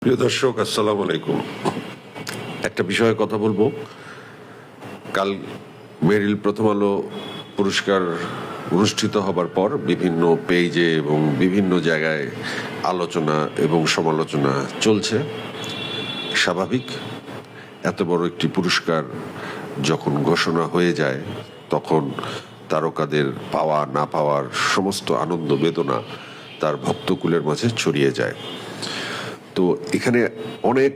প্রিয় দর্শক, আসসালামু আলাইকুম। একটা বিষয়ে কথা বলবো। কাল মেরিল প্রথম আলো পুরস্কার অনুষ্ঠিত হবার পর বিভিন্ন পেজে এবং বিভিন্ন জায়গায় আলোচনা এবং সমালোচনা চলছে। স্বাভাবিক, এত বড় একটি পুরস্কার যখন ঘোষণা হয়ে যায় তখন তারকাদের পাওয়া না পাওয়ার সমস্ত আনন্দ বেদনা তার ভক্তকুলের মাঝে ছড়িয়ে যায়। তো এখানে অনেক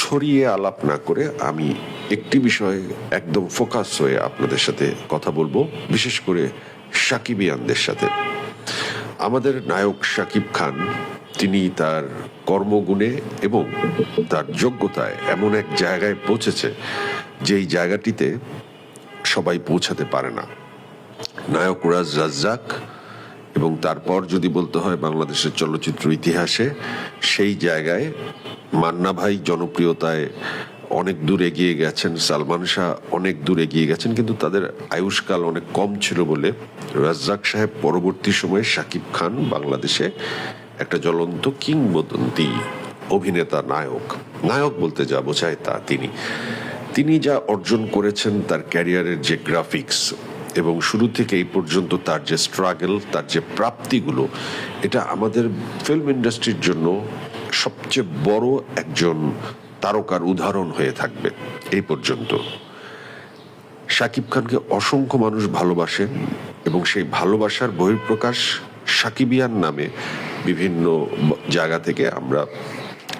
ছড়িয়ে আলাপ না করে আমি একটি বিষয়ে একদম ফোকাস হয়ে আপনাদের সাথে কথা বলবো, বিশেষ করে সাকিবিয়ানদের সাথে। আমাদের নায়ক শাকিব খান, তিনি তার কর্মগুণে এবং তার যোগ্যতায় এমন এক জায়গায় পৌঁছেছে যেই জায়গাটিতে সবাই পৌঁছাতে পারে না। নায়ক রাজ্জাক, এবং তারপর যদি বলতে হয় বাংলাদেশের চলচ্চিত্র ইতিহাসে, সেই জায়গায় মান্না ভাই জনপ্রিয়তায় অনেক দূর এগিয়ে গেছেন, সালমান শাহ অনেক দূর এগিয়ে গেছেন, কিন্তু তাদের আয়ুষ্কাল অনেক কম ছিল বলে রাজ্জাক সাহেব পরবর্তী সময়ে শাকিব খান বাংলাদেশে একটা জ্বলন্ত কিংবদন্তি অভিনেতা, নায়ক বলতে যা বোঝায় তা তিনি যা অর্জন করেছেন, তার ক্যারিয়ারের যে গ্রাফিক্স এবং শুরু থেকে এই পর্যন্ত তার যে স্ট্রাগল, তার যে প্রাপ্তিগুলো, এটা আমাদের ফিল্ম ইন্ডাস্ট্রির জন্য সবচেয়ে বড় একজন তারকার উদাহরণ হয়ে থাকবে এই পর্যন্ত। শাকিব খানকে অসংখ্য মানুষ ভালোবাসেন এবং সেই ভালোবাসার বহিঃপ্রকাশ সাকিবিয়ান নামে বিভিন্ন জায়গা থেকে আমরা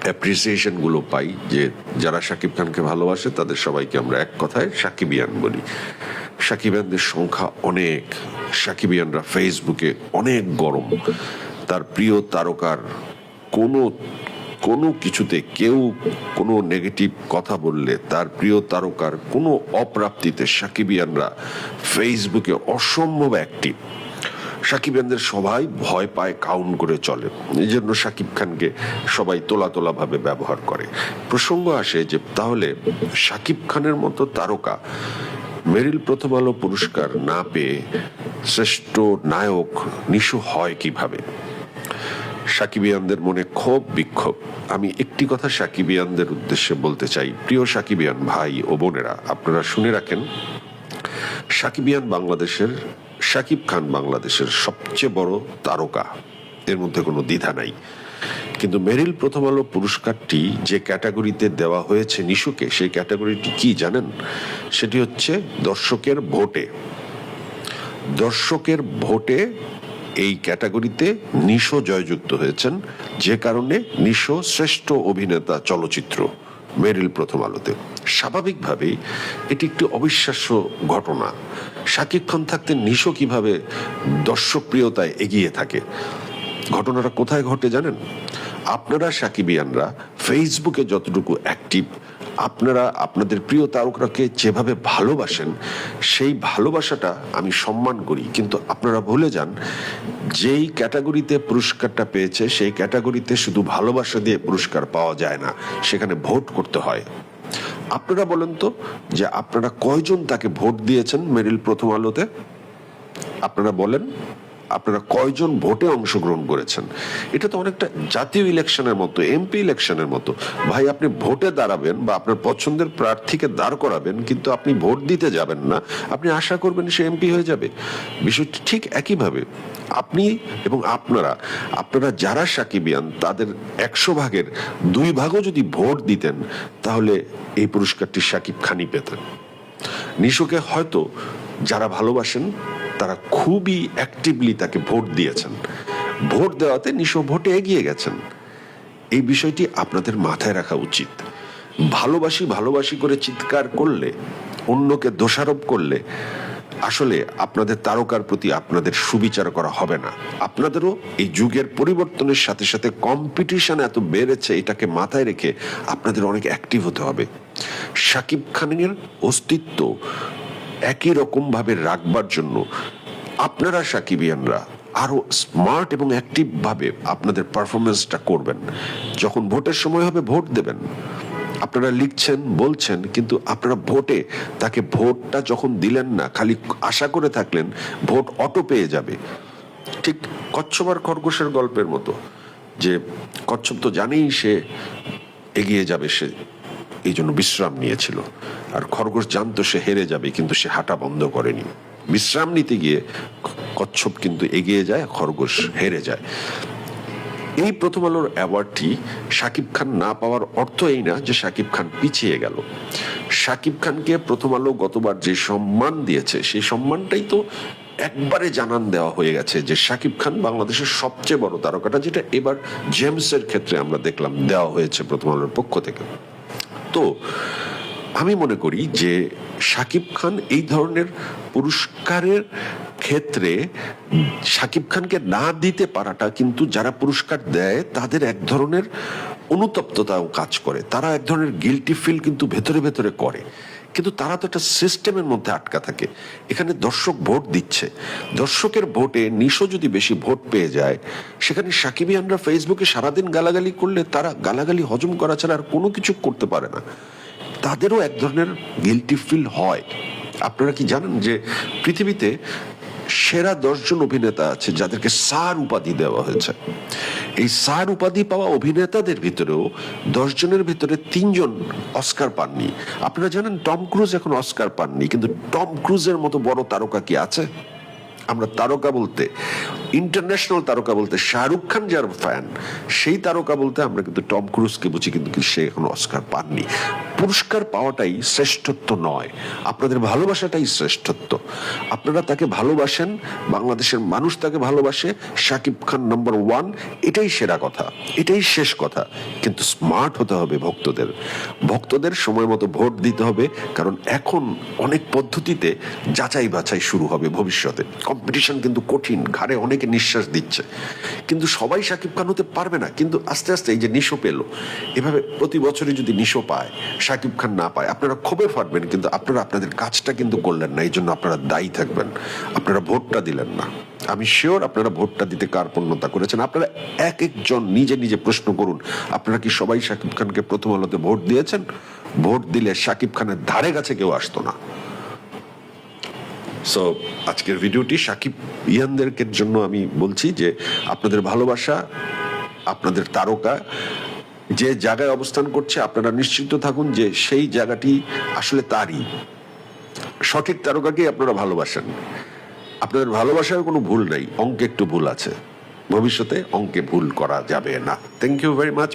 অ্যাপ্রিসিয়েশন গুলো পাই, যে যারা শাকিব খানকে ভালোবাসে তাদের সবাইকে আমরা এক কথায় সাকিবিয়ান বলি। সাকিবিয়ানদের সংখ্যা অনেক, সাকিবিয়ানরা ফেসবুকে অনেক গরম। তার প্রিয় তারকার কোনো কিছুতে কেউ কোনো নেগেটিভ কথা বললে, তার প্রিয় তারকার কোনো অপ্রাপ্তিতে সাকিবিয়ানরা ফেসবুকে অসম্ভব অ্যাক্টিভ। সাকিবিয়ানদের সবাই ভয় পায়, কাউন্ট করে চলে, এই জন্য শাকিব খানকে সবাই তোলা ভাবে ব্যবহার করে। প্রসঙ্গ আসে যে তাহলে শাকিব খানের মতো তারকা মেরিল প্রথম আলো পুরস্কার না পেয়ে শ্রেষ্ঠ নায়ক নিশু হয় কিভাবে? সাকিবিয়ানদের মনে ক্ষোভ বিক্ষোভ। আমি একটি কথা সাকিবিয়ানদের উদ্দেশ্যে বলতে চাই, প্রিয় সাকিবিয়ান ভাই ও বোনেরা, আপনারা শুনে রাখেন, শাকিব খান বাংলাদেশের সবচেয়ে বড় তারকা, এর মধ্যে কোনো দ্বিধা নাই। কিন্তু মেরিল প্রথম আলো পুরস্কারটি যে ক্যাটাগরিতে দেওয়া হয়েছে নিশুকে, সেই ক্যাটাগরিটি কি জানেন? সেটি হচ্ছে দর্শকের ভোটে এই ক্যাটাগরিতে নিশো জয়যুক্ত হয়েছেন, যে কারণে নিশো শ্রেষ্ঠ অভিনেতা চলচ্চিত্র মেরিল প্রথম আলোতে। স্বাভাবিকভাবেই এটি একটি অবিশ্বাস্য ঘটনা। শাকিব খান থাকতে নিশো কিভাবে দর্শকপ্রিয়তায় এগিয়ে থাকে? ঘটনাটা কোথায় ঘটে জানেন? আপনারা সাকিবিয়ানরা ফেসবুকে যতটুকু অ্যাক্টিভ, আপনারা আপনাদের প্রিয় তারকাকে যেভাবে ভালোবাসেন, সেই ভালোবাসাটা আমি সম্মান করি, কিন্তু আপনারা ভুলে যান যেই ক্যাটাগরিতে পুরস্কারটা পেয়েছে সেই ক্যাটাগরিতে শুধু ভালোবাসা দিয়ে পুরস্কার পাওয়া যায় না, সেখানে ভোট করতে হয়। আপনারা বলেন তো যে আপনারা কয়জন তাকে ভোট দিয়েছেন মেরিল প্রথম আলোতে? আপনারা বলেন, আপনারা কয়জন ভোটে অংশগ্রহণ করেছেন? এটা তো অনেকটা জাতীয় ইলেকশনের মতো, এমপি ইলেকশনের মতো। ভাই, আপনি ভোটে দাঁড়াবেন বা আপনার পছন্দের প্রার্থীকে দাঁড় করাবেন, কিন্তু আপনি ভোট দিতে যাবেন না, আপনি আশা করবেন সে এমপি হয়ে যাবে। বিষয়টি ঠিক একইভাবে আপনি এবং আপনারা যারা সাকিবিয়ান, তাদের 100 ভাগের 2 ভাগও যদি ভোট দিতেন, তাহলে এই পুরস্কারটি শাকিব খানই পেতেন। নিশুকে হয়তো যারা ভালোবাসেন তারা খুবই অ্যাক্টিভলি তাকে ভোট দিয়েছেন, ভোট দেওয়াতে নিশো ভোটে এগিয়ে গেছেন। এই বিষয়টি আপনাদের মাথায় রাখা উচিত। ভালোবাসি করে চিৎকার করলে, অন্যকে দোষারোপ করলে আসলে আপনাদের তারকার প্রতি আপনাদের সুবিচার করা হবে না। আপনাদেরও এই যুগের পরিবর্তনের সাথে সাথে কম্পিটিশন এত বেড়েছে, এটাকে মাথায় রেখে আপনাদের অনেক অ্যাক্টিভ হতে হবে। শাকিব খানের অস্তিত্ব একই রকম ভাবে রাখবার জন্য আপনারা সাকিবিয়ানরা আরো স্মার্ট এবং অ্যাক্টিভ ভাবে আপনাদের পারফরমেন্সটা করবেন। যখন ভোটের সময় হবে ভোট দেবেন। আপনারা লিখছেন, বলছেন, কিন্তু আপনারা ভোটে তাকে ভোটটা যখন দিলেন না, খালি আশা করে থাকলেন ভোট অটো পেয়ে যাবে। ঠিক কচ্ছপ আর খরগোশের গল্পের মতো। যে কচ্ছপ তো জানেই সে এগিয়ে যাবে, সে এই জন্য বিশ্রাম নিয়েছিল। আর খরগোশ জানতো সে হেরে যাবে, কিন্তু সে হাঁটা বন্ধ করেনি। বিশ্রাম নিতে গিয়ে কচ্ছপ কিন্তু এগিয়ে যায়, খরগোশ হেরে যায়। এই প্রথম আলোর অ্যাওয়ার্ডটি শাকিব খান না পাওয়ার অর্থ এই না যে শাকিব খান পিছিয়ে গেল। শাকিব খানকে প্রথম আলো গতবার যে সম্মান দিয়েছে, সেই সম্মানটাই তো একবারে জানান দেওয়া হয়ে গেছে যে শাকিব খান বাংলাদেশের সবচেয়ে বড় তারকাটা, যেটা এবার জেমসের ক্ষেত্রে আমরা দেখলাম দেওয়া হয়েছে প্রথম আলোর পক্ষ থেকে। তো আমি মনে করি যে শাকিব খান এই ধরনের পুরস্কারের ক্ষেত্রে শাকিব খানকে না দিতে পারাটা কিন্তু যারা পুরস্কার দেয় তাদের এক ধরনের অনুতপ্ততাও কাজ করে, তারা এক ধরনের গিল্টি ফিল কিন্তু ভেতরে ভেতরে করে। কিন্তু তারা তো একটা সিস্টেমের মধ্যে আটকা থাকে। এখানে দর্শক ভোট দিচ্ছে, দর্শকের ভোটে নিশো যদি বেশি ভোট পেয়ে যায়, সেখানে সাকিবিয়ানরা ফেসবুকে সারাদিন গালাগালি করলে তারা গালাগালি হজম করা ছাড়া আর কোনো কিছু করতে পারে না, তাদেরও এক ধরনের গিল্টি ফিল হয়। আপনারা কি জানেন যে পৃথিবীতে সেরা 10 জন অভিনেতা আছে যাদেরকে স্যার উপাধি দেওয়া হয়েছে। এই স্যার উপাধি পাওয়া অভিনেতাদের ভিতরেও 10 জনের ভিতরে 3 জন অস্কার পাননি। আপনারা জানেন টম ক্রুজ এখন অস্কার পাননি, কিন্তু টম ক্রুজের মতো বড় তারকা কি আছে? আমরা তারকা বলতে, ইন্টারন্যাশনাল তারকা বলতে শাহরুখ খান যার ফ্যান, সেই তারকা বলতে আমরা কিন্তু টম ক্রুজকে বুঝি, কিন্তু সে এখন অস্কার পাননি। পুরস্কার পাওয়াটাই শ্রেষ্ঠত্ব নয়, আপনাদের ভালোবাসাটাই শ্রেষ্ঠত্ব। আপনারা তাকে ভালোবাসেন, বাংলাদেশের মানুষ তাকে ভালোবাসে, শাকিব খান নাম্বার 1, এটাই সেরা কথা, এটাই শেষ কথা। কিন্তু স্মার্ট হতে হবে ভক্তদের সময় মতো ভোট দিতে হবে, কারণ এখন অনেক পদ্ধতিতে যাচাই বাছাই শুরু হবে ভবিষ্যতে। কম্পিটিশন কিন্তু কঠিন, ঘাড়ে অনেকে নিঃশ্বাস দিচ্ছে, কিন্তু সবাই শাকিব খান হতে পারবে না। কিন্তু আস্তে আস্তে এই যে নিশো পেল, এভাবে প্রতি বছরই যদি নিশো পায়, শাকিব খান না পায়, আপনারা ক্ষোভে ফাটবেন, কিন্তু আপনারা আপনাদের কাজটা কিন্তু করলেন না, এই জন্য আপনারা দায়ী থাকবেন। আপনারা ভোটটা দিলেন না। আমি শিওর আপনারা ভোটটা দিতে কার্পণ্যতা করেছেন। আপনারা এক একজন নিজে নিজে প্রশ্ন করুন, আপনারা কি সবাই শাকিব খানকে প্রথম আলোতে ভোট দিয়েছেন? ভোট দিলে শাকিব খানের ধারে কাছে কেউ আসতো না। সো আজকের ভিডিওটি সাকিব ইয়ানদেরকে জন্য আমি বলছি যে আপনাদের ভালোবাসা, আপনাদের তারকা যে জায়গায় অবস্থান করছে, আপনারা নিশ্চিত থাকুন যে সেই জায়গাটি আসলে তারই। সঠিক তারকাকে আপনারা ভালোবাসেন, আপনাদের ভালোবাসার কোনো ভুল নেই, অঙ্কে একটু ভুল আছে, ভবিষ্যতে অঙ্কে ভুল করা যাবে না। Thank you very much.